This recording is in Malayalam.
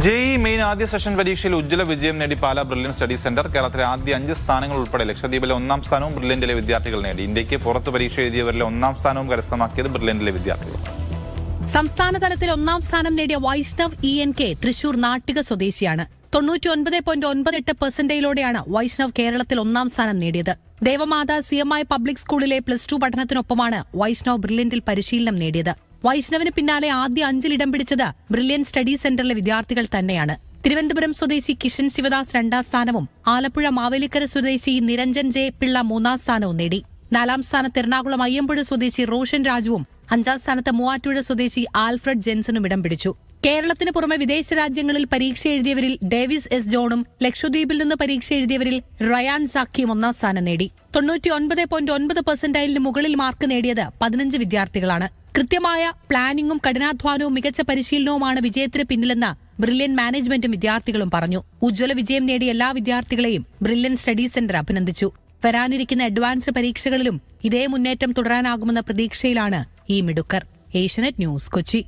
ജെഇ മെയിൻ ആദ്യ സെഷൻ പരീക്ഷയിൽ ഉജ്ജ്വല വിജയം നേടി പാലാ ബ്രില്യൻ സ്റ്റഡി സെന്റർ. കേരളത്തിലെ ആദ്യ 5 സ്ഥാനങ്ങൾ ഉൾപ്പെടെ ലക്ഷദ്വീപിലെ 1ാം സ്ഥാനവും ബ്രില്യന്റിലെ വിദ്യാർത്ഥികൾ നേടി. ഇന്ത്യക്ക് പുറത്ത് പരീക്ഷ എഴുതിയവരിലെ 1ാം സ്ഥാനവും കരസ്ഥമാക്കിയത് ബ്രില്യന്റിലെ വിദ്യാർത്ഥികൾ. സംസ്ഥാന തലത്തിൽ 1ാം സ്ഥാനം നേടിയ വൈഷ്ണവ് ENK തൃശൂർ നാട്ടിക സ്വദേശിയാണ്. 99.98% വൈഷ്ണവ് കേരളത്തിൽ 1ാം സ്ഥാനം നേടിയത്. ദേവമാത CMI പബ്ലിക് സ്കൂളിലെ +2 പഠനത്തിനൊപ്പമാണ് വൈഷ്ണവ് ബ്രില്യന്റിൽ പരിശീലനം നേടിയത്. വൈഷ്ണവിന് പിന്നാലെ ആദ്യ 5-ൽ ഇടം പിടിച്ചത് ബ്രില്യൻ സ്റ്റഡി സെന്ററിലെ വിദ്യാർത്ഥികൾ തന്നെയാണ്. തിരുവനന്തപുരം സ്വദേശി കിഷൻ ശിവദാസ് 2ാം സ്ഥാനവും ആലപ്പുഴ മാവേലിക്കര സ്വദേശി നിരഞ്ജൻ ജെ പിള്ള 3ാം സ്ഥാനവും നേടി. 4ാം സ്ഥാനത്ത് എറണാകുളം അയ്യമ്പുഴ സ്വദേശി റോഷൻ രാജുവും 5ാം സ്ഥാനത്ത് മൂവാറ്റുപുഴ സ്വദേശി ആൽഫ്രഡ് ജെൻസണും ഇടം പിടിച്ചു. കേരളത്തിന് പുറമെ വിദേശ രാജ്യങ്ങളിൽ പരീക്ഷ എഴുതിയവരിൽ ഡേവിസ് S. ജോണും ലക്ഷദ്വീപിൽ നിന്ന് പരീക്ഷ എഴുതിയവരിൽ റയാൻ സാക്കിയും 1ാം സ്ഥാനം നേടി. 99.9% മുകളിൽ മാർക്ക് നേടിയത് 15 വിദ്യാർത്ഥികളാണ്. കൃത്യമായ പ്ലാനിംഗും കഠിനാധ്വാനവും മികച്ച പരിശീലനവുമാണ് വിജയത്തിന് പിന്നിലെന്ന് ബ്രില്യൻ മാനേജ്മെന്റും വിദ്യാർത്ഥികളും പറഞ്ഞു. ഉജ്ജ്വല വിജയം നേടിയ എല്ലാ വിദ്യാർത്ഥികളെയും ബ്രില്യൻ സ്റ്റഡി സെന്റർ അഭിനന്ദിച്ചു. വരാനിരിക്കുന്ന അഡ്വാൻസ്ഡ് പരീക്ഷകളിലും ഇതേ മുന്നേറ്റം തുടരാനാകുമെന്ന പ്രതീക്ഷയിലാണ് ഈ മിടുക്കർ. ഏഷ്യാനെറ്റ് ന്യൂസ്, കൊച്ചി.